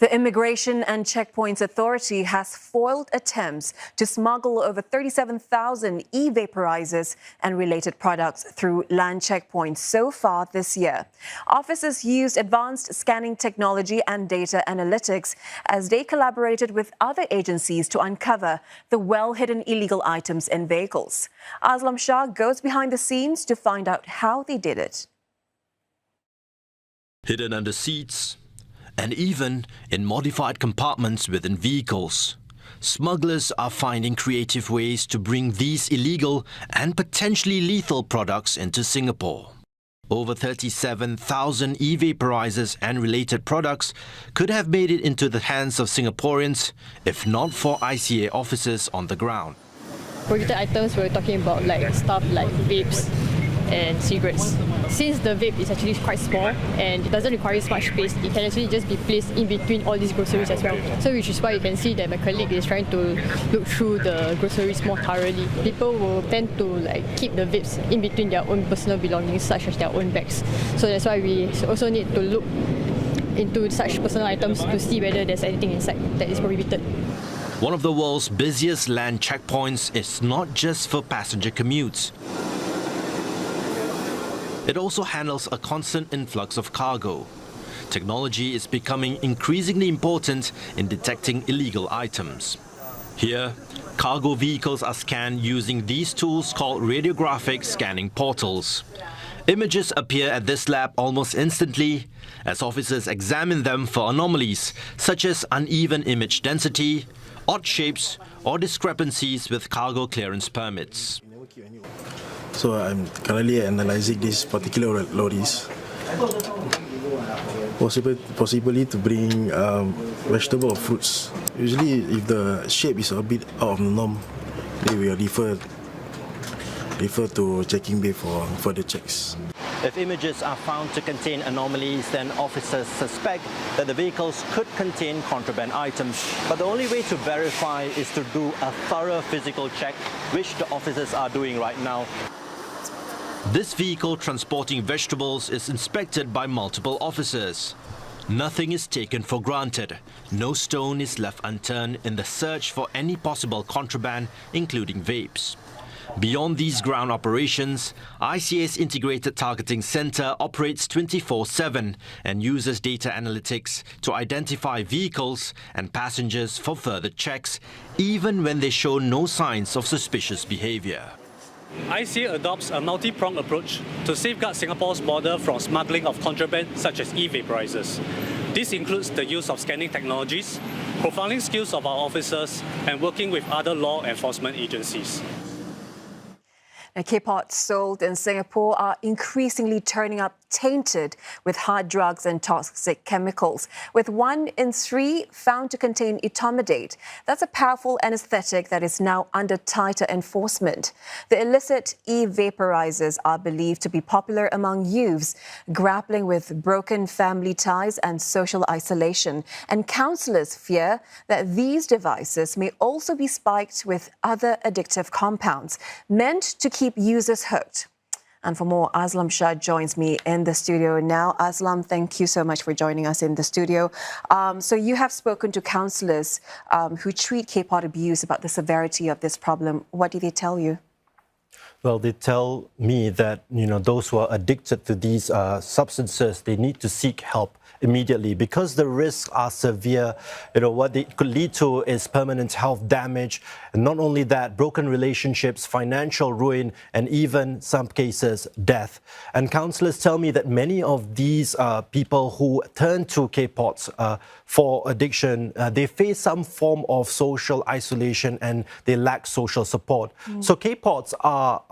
The Immigration and Checkpoints Authority has foiled attempts to smuggle over 37,000 e-vaporisers and related products through land checkpoints so far this year. Officers used advanced scanning technology and data analytics as they collaborated with other agencies to uncover the well-hidden illegal items in vehicles. Aslam Shah goes behind the scenes to find out how they did it. Hidden under seats, and even in modified compartments within vehicles. Smugglers are finding creative ways to bring these illegal and potentially lethal products into Singapore. Over 37,000 e-vaporisers and related products could have made it into the hands of Singaporeans if not for ICA officers on the ground. Prohibited items, we're talking about stuff like vapes and cigarettes. Since the vape is actually quite small and it doesn't require much space, it can actually just be placed in between all these groceries as well. So which is why you can see that my colleague is trying to look through the groceries more thoroughly. People will tend to keep the vapes in between their own personal belongings, such as their own bags. So that's why we also need to look into such personal items to see whether there's anything inside that is prohibited. One of the world's busiest land checkpoints is not just for passenger commutes. It also handles a constant influx of cargo. Technology is becoming increasingly important in detecting illegal items. Here, cargo vehicles are scanned using these tools called radiographic scanning portals. Images appear at this lab almost instantly as officers examine them for anomalies such as uneven image density, odd shapes, or discrepancies with cargo clearance permits. So I'm currently analysing these particular lorries. Possibly to bring vegetable or fruits. Usually if the shape is a bit out of the norm, they will refer to checking bay for further checks. If images are found to contain anomalies, then officers suspect that the vehicles could contain contraband items. But the only way to verify is to do a thorough physical check, which the officers are doing right now. This vehicle transporting vegetables is inspected by multiple officers. Nothing is taken for granted. No stone is left unturned in the search for any possible contraband, including vapes. Beyond these ground operations, ICA's Integrated Targeting Centre operates 24/7 and uses data analytics to identify vehicles and passengers for further checks, even when they show no signs of suspicious behaviour. ICA adopts a multi-pronged approach to safeguard Singapore's border from smuggling of contraband such as e-vaporisers. This includes the use of scanning technologies, profiling skills of our officers, and working with other law enforcement agencies. K-pots sold in Singapore are increasingly turning up tainted with hard drugs and toxic chemicals, with 1 in 3 found to contain etomidate. That's a powerful anesthetic that is now under tighter enforcement. The illicit e-vaporisers are believed to be popular among youths grappling with broken family ties and social isolation. And counsellors fear that these devices may also be spiked with other addictive compounds meant to keep users hooked. And for more, Aslam Shah joins me in the studio now. Aslam, thank you so much for joining us in the studio. So you have spoken to counsellors who treat K-pot abuse about the severity of this problem. What do they tell you? Well, they tell me that, those who are addicted to these substances, they need to seek help immediately because the risks are severe. What they could lead to is permanent health damage. And not only that, broken relationships, financial ruin, and even some cases, death. And counsellors tell me that many of these people who turn to K-pots for addiction, they face some form of social isolation and they lack social support. So K-pots are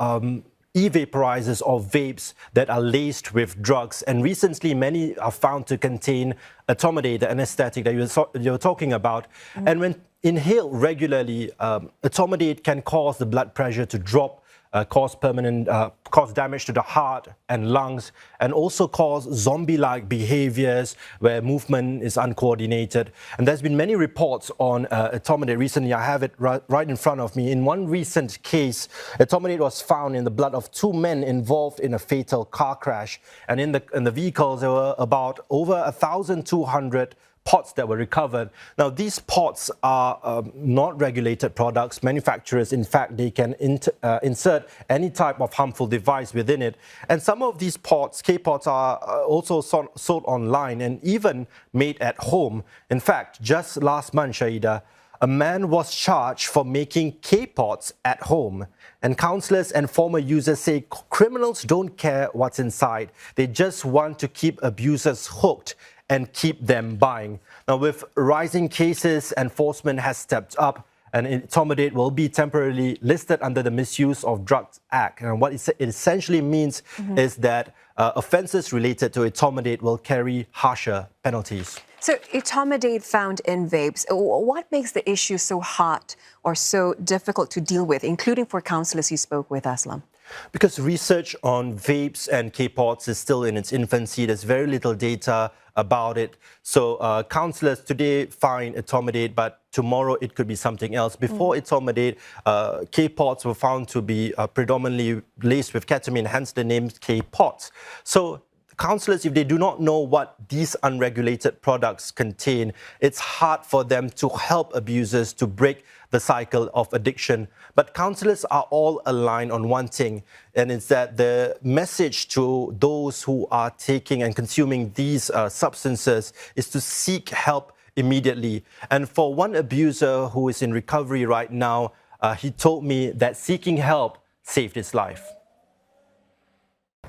e-vaporisers or vapes that are laced with drugs, and recently many are found to contain etomidate, the anesthetic that you're talking about. And when inhaled regularly, etomidate can cause the blood pressure to drop, cause damage to the heart and lungs, and also cause zombie-like behaviors where movement is uncoordinated. And there's been many reports on etomidate recently. I have it right in front of me. In one recent case, etomidate was found in the blood of 2 men involved in a fatal car crash. And in the vehicles, there were about over 1,200 pots that were recovered. Now, these pots are not regulated products. Manufacturers, in fact, they can insert any type of harmful device within it. And some of these pots, K-pots, are also sold online and even made at home. In fact, just last month, Shahida, a man was charged for making K-pots at home. And counsellors and former users say criminals don't care what's inside. They just want to keep abusers hooked and keep them buying. Now, with rising cases, enforcement has stepped up, and etomidate will be temporarily listed under the Misuse of Drugs Act. And what it essentially means is that offences related to etomidate will carry harsher penalties. So, etomidate found in vapes, what makes the issue so hard or so difficult to deal with, including for counsellors you spoke with, Aslam? Because research on vapes and K-pots is still in its infancy. There's very little data about it. So counsellors today find etomidate, but tomorrow it could be something else. Before etomidate, K-pots were found to be predominantly laced with ketamine, hence the name K-pots. So counsellors, if they do not know what these unregulated products contain, it's hard for them to help abusers to break the cycle of addiction. But counsellors are all aligned on one thing, and it's that the message to those who are taking and consuming these substances is to seek help immediately. And for one abuser who is in recovery right now, he told me that seeking help saved his life.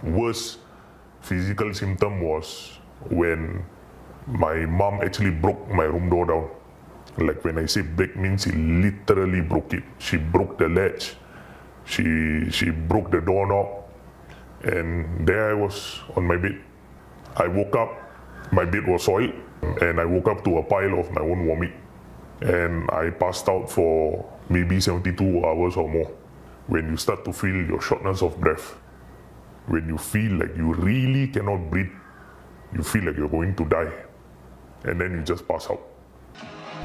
Worst physical symptom was when my mom actually broke my room door down. Like when I say break means she literally broke it. She broke the latch, she broke the doorknob, and there I was on my bed. I woke up, my bed was soiled, and I woke up to a pile of my own vomit. And I passed out for maybe 72 hours or more. When you start to feel your shortness of breath, when you feel like you really cannot breathe, you feel like you're going to die, and then you just pass out.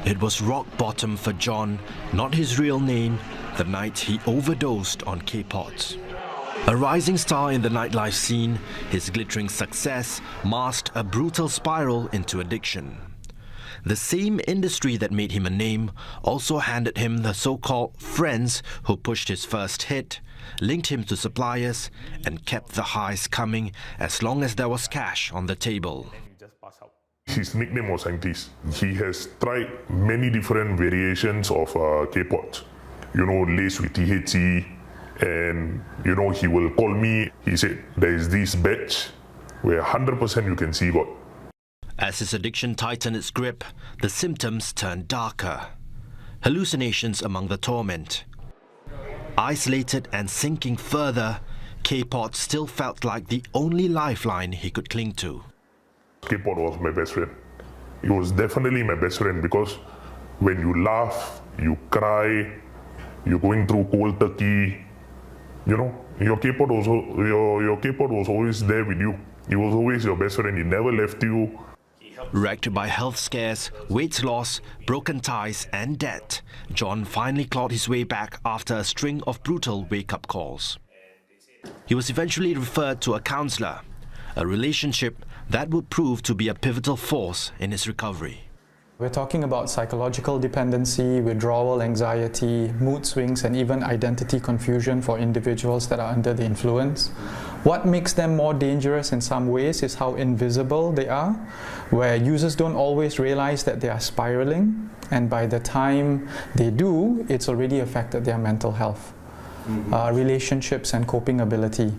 It was rock bottom for John, not his real name, the night he overdosed on K-pots. A rising star in the nightlife scene, his glittering success masked a brutal spiral into addiction. The same industry that made him a name also handed him the so-called friends who pushed his first hit, linked him to suppliers, and kept the highs coming as long as there was cash on the table. His nickname was Scientist. He has tried many different variations of K-pots, you know, laced with THC, and you know, he will call me. He said, there is this batch where 100% you can see God. As his addiction tightened its grip, the symptoms turned darker. Hallucinations among the torment. Isolated and sinking further, K-pot still felt like the only lifeline he could cling to. K-pot was my best friend. He was definitely my best friend because when you laugh, you cry, you're going through cold turkey, you know, your K-pot was always there with you. He was always your best friend. He never left you. Wrecked by health scares, weight loss, broken ties and debt, John finally clawed his way back after a string of brutal wake-up calls. He was eventually referred to a counsellor, a relationship that would prove to be a pivotal force in his recovery. We're talking about psychological dependency, withdrawal anxiety, mood swings, and even identity confusion for individuals that are under the influence. What makes them more dangerous in some ways is how invisible they are, where users don't always realize that they are spiraling, and by the time they do, it's already affected their mental health, relationships, and coping ability.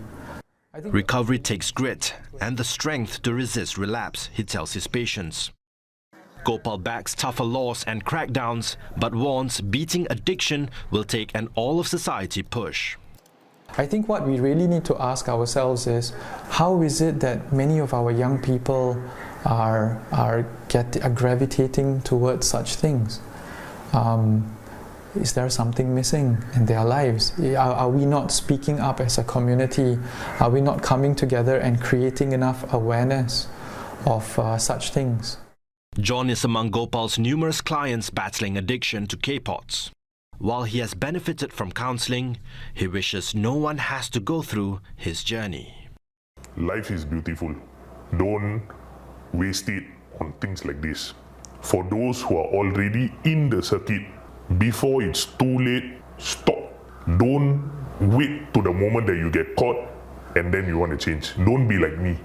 Recovery takes grit and the strength to resist relapse, he tells his patients. Gopal backs tougher laws and crackdowns, but warns beating addiction will take an all-of-society push. I think what we really need to ask ourselves is, how is it that many of our young people are gravitating towards such things? Is there something missing in their lives? Are we not speaking up as a community? Are we not coming together and creating enough awareness of such things? John is among Gopal's numerous clients battling addiction to K-pots. While he has benefited from counselling, he wishes no one has to go through his journey. Life is beautiful. Don't waste it on things like this. For those who are already in the circuit, before it's too late, stop. Don't wait to the moment that you get caught and then you want to change. Don't be like me.